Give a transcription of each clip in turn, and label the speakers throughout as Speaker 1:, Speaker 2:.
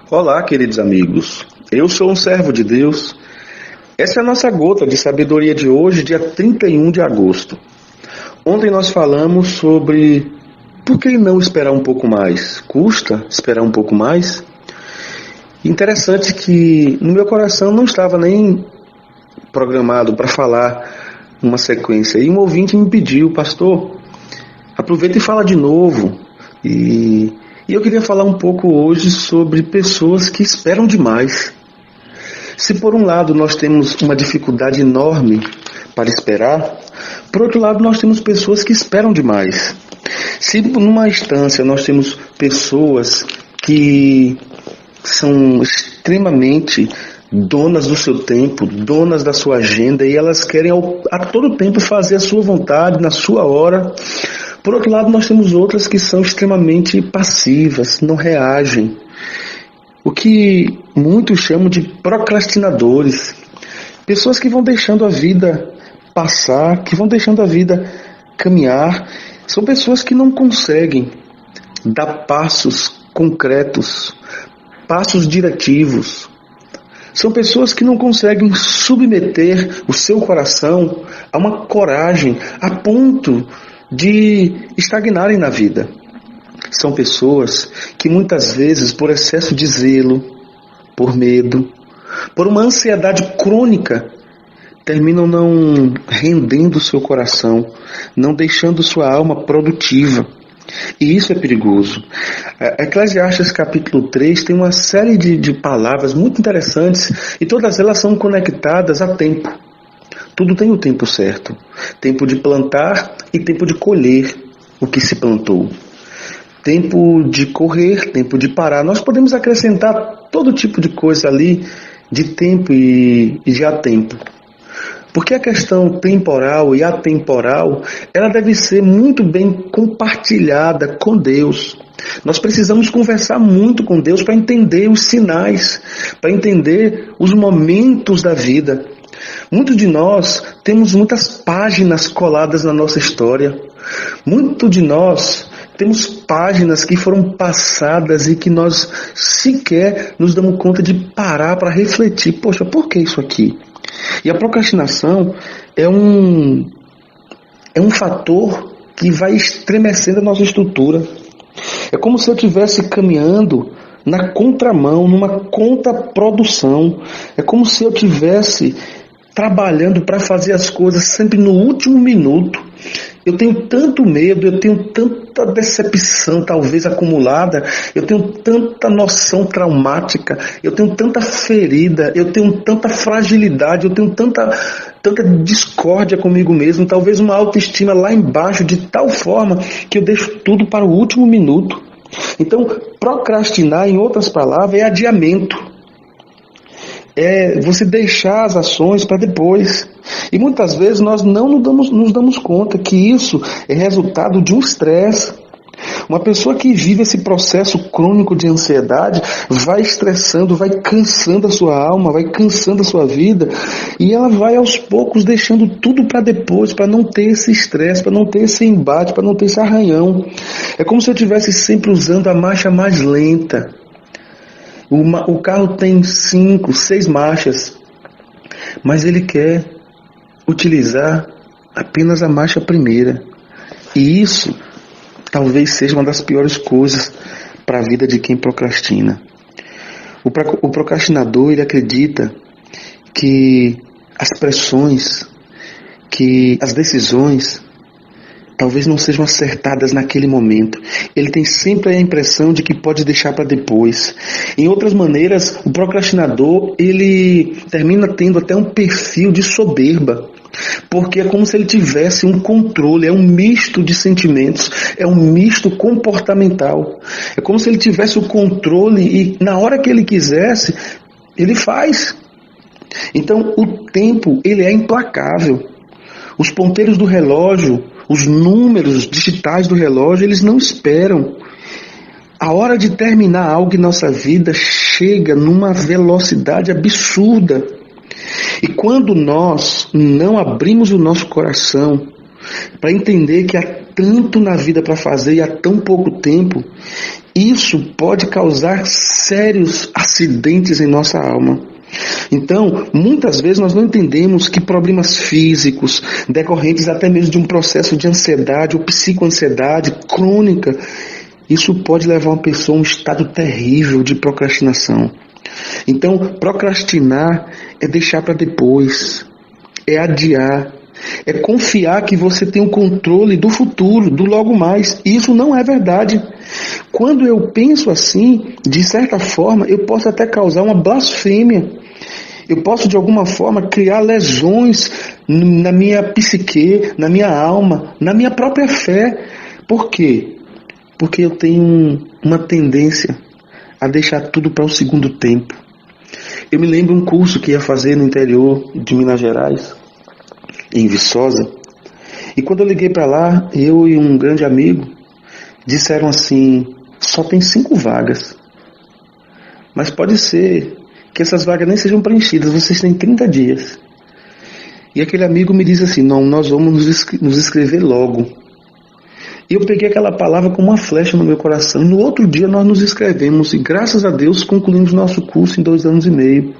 Speaker 1: Olá, queridos amigos. Eu sou um servo de Deus. Essa é a nossa gota de sabedoria de hoje, dia 31 de agosto. Ontem nós falamos sobre por que não esperar um pouco mais? Custa esperar um pouco mais? Interessante que no meu coração não estava nem programado para falar uma sequência. E um ouvinte me pediu, pastor, aproveita e fala de novo. E eu queria falar um pouco hoje sobre pessoas que esperam demais. Se por um lado nós temos uma dificuldade enorme para esperar, por outro lado nós temos pessoas que esperam demais. Se numa instância nós temos pessoas que são extremamente donas do seu tempo, donas da sua agenda, e elas querem a todo tempo fazer a sua vontade, na sua hora. Por outro lado, nós temos outras que são extremamente passivas, não reagem. O que muitos chamam de procrastinadores. Pessoas que vão deixando a vida passar, que vão deixando a vida caminhar. São pessoas que não conseguem dar passos concretos, passos diretivos. São pessoas que não conseguem submeter o seu coração a uma coragem a ponto de estagnarem na vida. São pessoas que muitas vezes, por excesso de zelo, por medo, por uma ansiedade crônica, terminam não rendendo o seu coração, não deixando sua alma produtiva. E isso é perigoso. Eclesiastes capítulo 3 tem uma série de palavras muito interessantes e todas elas são conectadas a tempo. Tudo tem o tempo certo. Tempo de plantar e tempo de colher o que se plantou. Tempo de correr, tempo de parar. Nós podemos acrescentar todo tipo de coisa ali de tempo e de atempo. Porque a questão temporal e atemporal, ela deve ser muito bem compartilhada com Deus. Nós precisamos conversar muito com Deus para entender os sinais, para entender os momentos da vida. Muitos de nós temos muitas páginas coladas na nossa história. Muitos de nós temos páginas que foram passadas e que nós sequer nos damos conta de parar para refletir. Poxa, por que isso aqui? E a procrastinação é um fator que vai estremecendo a nossa estrutura. É como se eu estivesse caminhando na contramão, numa contraprodução. É como se eu estivesse trabalhando para fazer as coisas sempre no último minuto. Eu tenho tanto medo, eu tenho tanta decepção talvez acumulada, eu tenho tanta noção traumática, eu tenho tanta ferida, eu tenho tanta fragilidade, eu tenho tanta discórdia comigo mesmo, talvez uma autoestima lá embaixo de tal forma que eu deixo tudo para o último minuto. Então, procrastinar, em outras palavras, é adiamento. É você deixar as ações para depois. E muitas vezes nós não nos damos conta que isso é resultado de um estresse. Uma pessoa que vive esse processo crônico de ansiedade vai estressando, vai cansando a sua alma, vai cansando a sua vida, e ela vai aos poucos deixando tudo para depois, para não ter esse estresse, para não ter esse embate, para não ter esse arranhão. É como se eu estivesse sempre usando a marcha mais lenta. O carro tem 5, 6 marchas, mas ele quer utilizar apenas a marcha primeira. E isso talvez seja uma das piores coisas para a vida de quem procrastina. O procrastinador, ele acredita que as pressões, que as decisões talvez não sejam acertadas naquele momento. Ele tem sempre a impressão de que pode deixar para depois. Em outras maneiras, o procrastinador, ele termina tendo até um perfil de soberba. Porque é como se ele tivesse um controle, é um misto de sentimentos, é um misto comportamental. É como se ele tivesse o controle e na hora que ele quisesse, ele faz. Então o tempo, ele é implacável. Os ponteiros do relógio, os números digitais do relógio, eles não esperam. A hora de terminar algo em nossa vida chega numa velocidade absurda. E quando nós não abrimos o nosso coração para entender que há tanto na vida para fazer e há tão pouco tempo, Isso pode causar sérios acidentes em nossa alma. Então, muitas vezes nós não entendemos que problemas físicos, decorrentes até mesmo de um processo de ansiedade ou psicoansiedade crônica, isso pode levar uma pessoa a um estado terrível de procrastinação. Então, procrastinar é deixar para depois, é adiar, é confiar que você tem o controle do futuro, do logo mais. Isso não é verdade. Quando eu penso assim, de certa forma, eu posso até causar uma blasfêmia. Eu posso, de alguma forma, criar lesões na minha psique, na minha alma, na minha própria fé. Por quê? Porque eu tenho uma tendência a deixar tudo para o segundo tempo. Eu me lembro um curso que ia fazer no interior de Minas Gerais, em Viçosa, e quando eu liguei para lá, eu e um grande amigo disseram assim: só tem 5 vagas, mas pode ser que essas vagas nem sejam preenchidas, vocês têm 30 dias. E aquele amigo me disse assim: não, nós vamos nos inscrever logo. E eu peguei aquela palavra como uma flecha no meu coração. No outro dia nós nos inscrevemos e, graças a Deus, concluímos nosso curso em 2 anos e meio.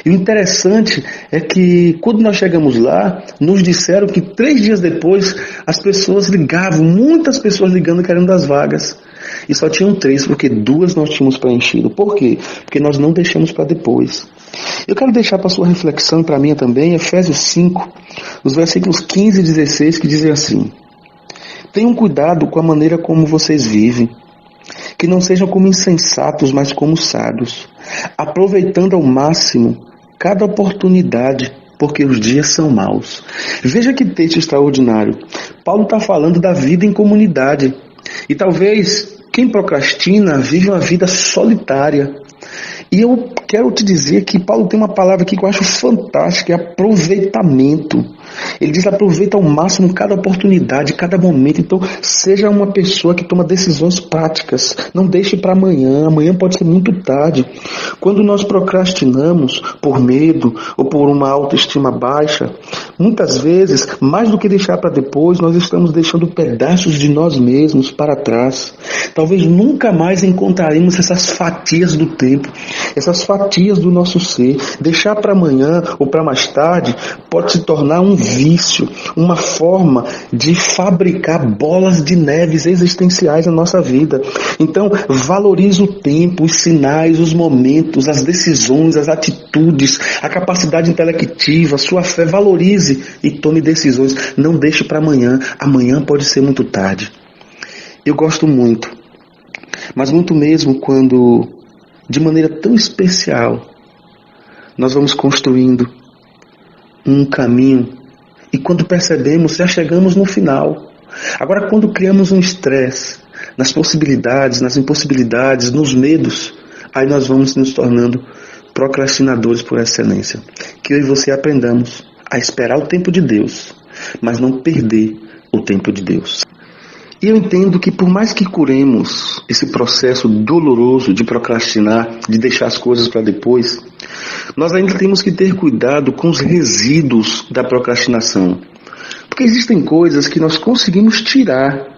Speaker 1: E o interessante é que, quando nós chegamos lá, nos disseram que 3 dias depois as pessoas ligavam, muitas pessoas ligando querendo das vagas. E só tinham 3, porque 2 nós tínhamos preenchido. Por quê? Porque nós não deixamos para depois. Eu quero deixar para sua reflexão e para a minha também, Efésios 5, os versículos 15 e 16, que dizem assim: tenham cuidado com a maneira como vocês vivem, que não sejam como insensatos, mas como sábios, aproveitando ao máximo cada oportunidade, porque os dias são maus. Veja que texto extraordinário. Paulo está falando da vida em comunidade. E talvez quem procrastina vive uma vida solitária. E eu quero te dizer que Paulo tem uma palavra aqui que eu acho fantástica, é aproveitamento. Ele diz: aproveita ao máximo cada oportunidade, cada momento. Então, seja uma pessoa que toma decisões práticas. Não deixe para amanhã. Amanhã pode ser muito tarde. Quando nós procrastinamos por medo ou por uma autoestima baixa, muitas vezes, mais do que deixar para depois, nós estamos deixando pedaços de nós mesmos para trás. Talvez nunca mais encontraremos essas fatias do tempo, essas fatias do nosso ser. Deixar para amanhã ou para mais tarde pode se tornar um vício, uma forma de fabricar bolas de neves existenciais na nossa vida. Então, valorize o tempo, os sinais, os momentos, as decisões, as atitudes, a capacidade intelectiva, a sua fé. Valorize e tome decisões. Não deixe para amanhã. Amanhã pode ser muito tarde. Eu gosto muito, mas muito mesmo quando, de maneira tão especial, nós vamos construindo um caminho e quando percebemos, já chegamos no final. Agora, quando criamos um estresse nas possibilidades, nas impossibilidades, nos medos, aí nós vamos nos tornando procrastinadores por excelência. Que eu e você aprendamos a esperar o tempo de Deus, mas não perder o tempo de Deus. E eu entendo que por mais que curemos esse processo doloroso de procrastinar, de deixar as coisas para depois, nós ainda temos que ter cuidado com os resíduos da procrastinação. Porque existem coisas que nós conseguimos tirar,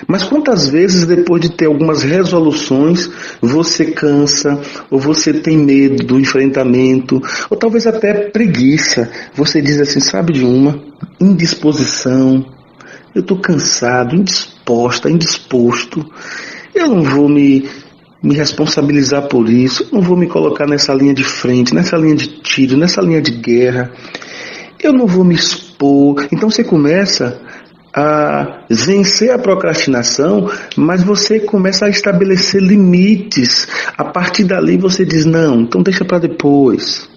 Speaker 1: mas quantas vezes depois de ter algumas resoluções, você cansa, ou você tem medo do enfrentamento, ou talvez até preguiça. Você diz assim, sabe de uma? Indisposição. Eu estou cansado, indisposto. Eu não vou me responsabilizar por isso. Eu não vou me colocar nessa linha de frente, nessa linha de tiro, nessa linha de guerra. Eu não vou me expor. Então você começa a vencer a procrastinação, mas você começa a estabelecer limites. A partir dali você diz, não, então deixa para depois.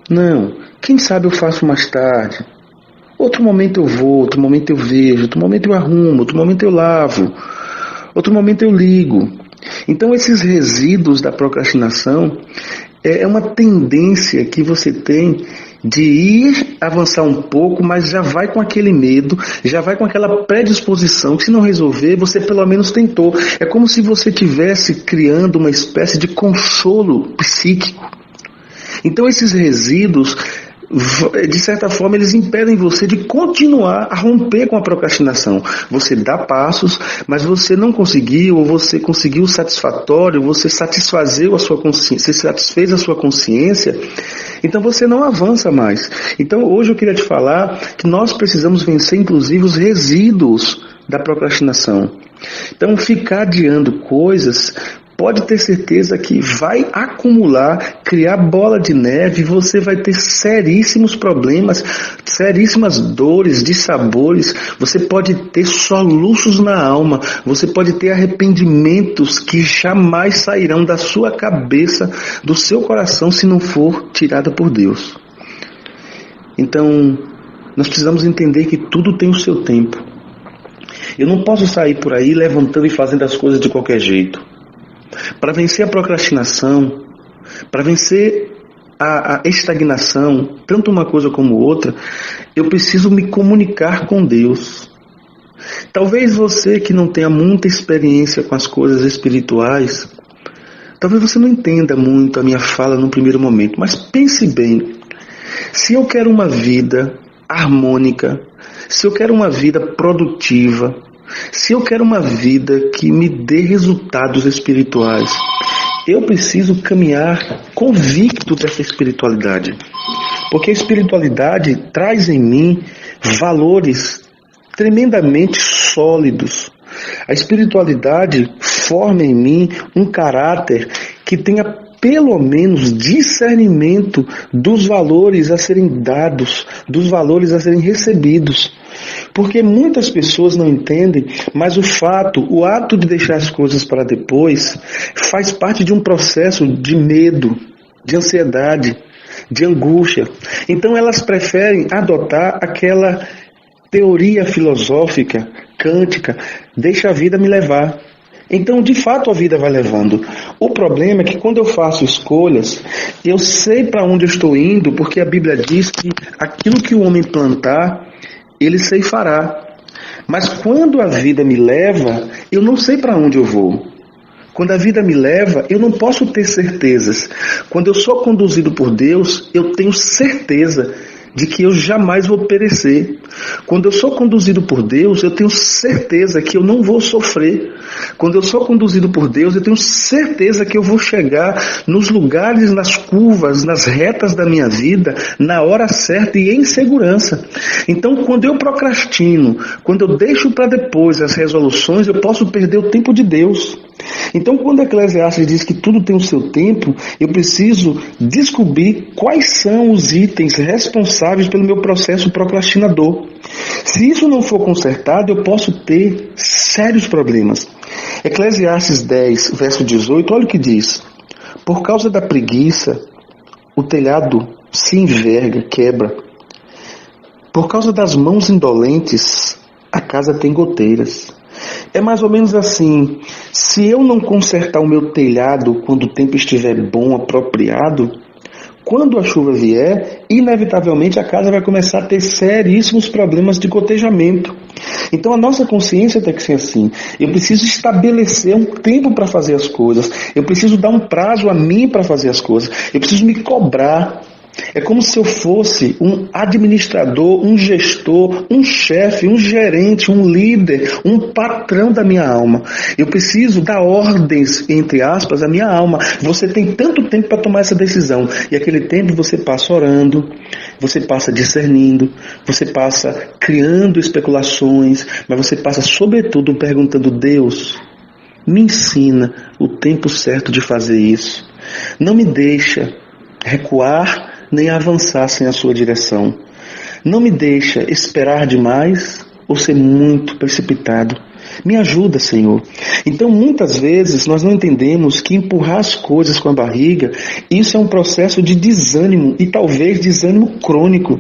Speaker 1: Não, quem sabe eu faço mais tarde. Outro momento eu vou, outro momento eu vejo, outro momento eu arrumo, outro momento eu lavo, outro momento eu ligo. Então esses resíduos da procrastinação é uma tendência que você tem de ir avançar um pouco, mas já vai com aquele medo, já vai com aquela predisposição que se não resolver, você pelo menos tentou. É como se você estivesse criando uma espécie de consolo psíquico. Então esses resíduos de certa forma, eles impedem você de continuar a romper com a procrastinação. Você dá passos, mas você não conseguiu, ou você conseguiu satisfatório, você satisfazeu a sua consciência, você satisfez a sua consciência, então você não avança mais. Então hoje eu queria te falar que nós precisamos vencer, inclusive, os resíduos da procrastinação. Então ficar adiando coisas, pode ter certeza que vai acumular, criar bola de neve, e você vai ter seríssimos problemas, seríssimas dores, dissabores, você pode ter soluços na alma, você pode ter arrependimentos que jamais sairão da sua cabeça, do seu coração, se não for tirada por Deus. Então, nós precisamos entender que tudo tem o seu tempo. Eu não posso sair por aí levantando e fazendo as coisas de qualquer jeito. Para vencer a procrastinação, para vencer a estagnação, tanto uma coisa como outra, eu preciso me comunicar com Deus. Talvez você que não tenha muita experiência com as coisas espirituais, talvez você não entenda muito a minha fala no primeiro momento, mas pense bem. Se eu quero uma vida harmônica, se eu quero uma vida produtiva, se eu quero uma vida que me dê resultados espirituais, eu preciso caminhar convicto dessa espiritualidade. Porque a espiritualidade traz em mim valores tremendamente sólidos. A espiritualidade forma em mim um caráter que tenha pelo menos discernimento dos valores a serem dados, dos valores a serem recebidos. Porque muitas pessoas não entendem, mas o ato de deixar as coisas para depois, faz parte de um processo de medo, de ansiedade, de angústia. Então elas preferem adotar aquela teoria filosófica, cântica, deixa a vida me levar. Então, de fato, a vida vai levando. O problema é que quando eu faço escolhas, eu sei para onde eu estou indo, porque a Bíblia diz que aquilo que o homem plantar, ele ceifará. Mas quando a vida me leva, eu não sei para onde eu vou. Quando a vida me leva, eu não posso ter certezas. Quando eu sou conduzido por Deus, eu tenho certeza de que eu jamais vou perecer. Quando eu sou conduzido por Deus, eu tenho certeza que eu não vou sofrer. Quando eu sou conduzido por Deus, eu tenho certeza que eu vou chegar nos lugares, nas curvas, nas retas da minha vida, na hora certa e em segurança. Então, quando eu procrastino, quando eu deixo para depois as resoluções, eu posso perder o tempo de Deus. Então, quando Eclesiastes diz que tudo tem o seu tempo, eu preciso descobrir quais são os itens responsáveis pelo meu processo procrastinador. Se isso não for consertado, eu posso ter sérios problemas. Eclesiastes 10, verso 18, olha o que diz. Por causa da preguiça, o telhado se enverga, quebra. Por causa das mãos indolentes, a casa tem goteiras. É mais ou menos assim, se eu não consertar o meu telhado quando o tempo estiver bom, apropriado, quando a chuva vier, inevitavelmente a casa vai começar a ter seríssimos problemas de gotejamento. Então a nossa consciência tem que ser assim. Eu preciso estabelecer um tempo para fazer as coisas. Eu preciso dar um prazo a mim para fazer as coisas. Eu preciso me cobrar. É como se eu fosse um administrador, um gestor, um chefe, um gerente, um líder, um patrão da minha alma. Eu preciso dar ordens, entre aspas, à minha alma. Você tem tanto tempo para tomar essa decisão. E aquele tempo você passa orando, você passa discernindo, você passa criando especulações, mas você passa sobretudo perguntando: Deus, me ensina o tempo certo de fazer isso. Não me deixa recuar nem avançar sem a sua direção. Não me deixa esperar demais ou ser muito precipitado. Me ajuda, Senhor. Então, muitas vezes, nós não entendemos que empurrar as coisas com a barriga, isso é um processo de desânimo, e talvez desânimo crônico.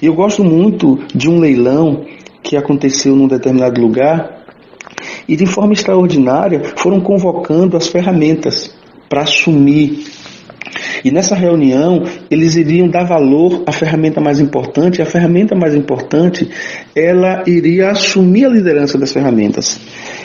Speaker 1: Eu gosto muito de um leilão que aconteceu num determinado lugar, e de forma extraordinária foram convocando as ferramentas para assumir. E nessa reunião, eles iriam dar valor à ferramenta mais importante, e a ferramenta mais importante, ela iria assumir a liderança das ferramentas.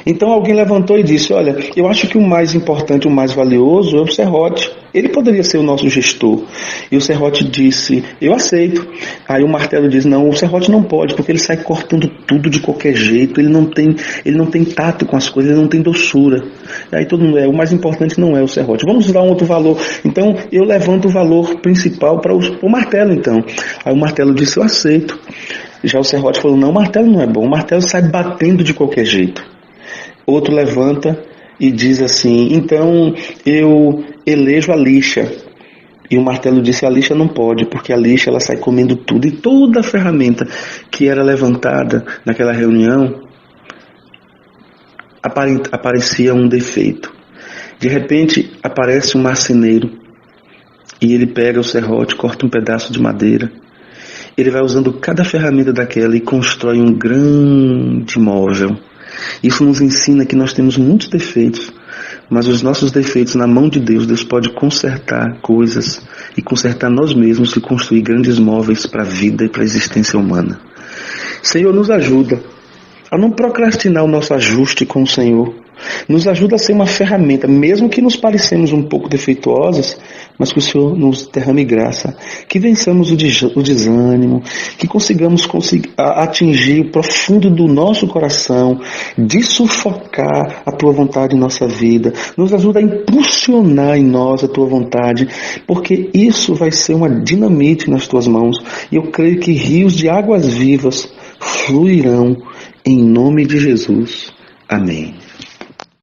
Speaker 1: Então alguém levantou e disse, olha, eu acho que o mais importante, o mais valioso é o serrote. Ele poderia ser o nosso gestor. E o serrote disse, eu aceito. Aí o martelo diz, não, o serrote não pode, porque ele sai cortando tudo de qualquer jeito, ele não tem tato com as coisas, ele não tem doçura. E aí todo mundo, o mais importante não é o serrote. Vamos dar um outro valor. Então eu levanto o valor principal para o martelo, então. Aí o martelo disse, eu aceito. Já o serrote falou, não, o martelo não é bom, o martelo sai batendo de qualquer jeito. Outro levanta e diz assim, então eu elejo a lixa. E o martelo disse, a lixa não pode, porque a lixa ela sai comendo tudo. E toda a ferramenta que era levantada naquela reunião, aparecia um defeito. De repente aparece um marceneiro, e ele pega o serrote, corta um pedaço de madeira. Ele vai usando cada ferramenta daquela e constrói um grande móvel. Isso nos ensina que nós temos muitos defeitos, mas os nossos defeitos na mão de Deus, Deus pode consertar coisas e consertar nós mesmos e construir grandes móveis para a vida e para a existência humana. Senhor, nos ajuda a não procrastinar o nosso ajuste com o Senhor. Nos ajuda a ser uma ferramenta, mesmo que nos parecemos um pouco defeituosos, mas que o Senhor nos derrame graça, que vençamos o desânimo, que consigamos atingir o profundo do nosso coração, de sufocar a Tua vontade em nossa vida. Nos ajuda a impulsionar em nós a Tua vontade, porque isso vai ser uma dinamite nas Tuas mãos, e eu creio que rios de águas vivas fluirão em nome de Jesus. Amém.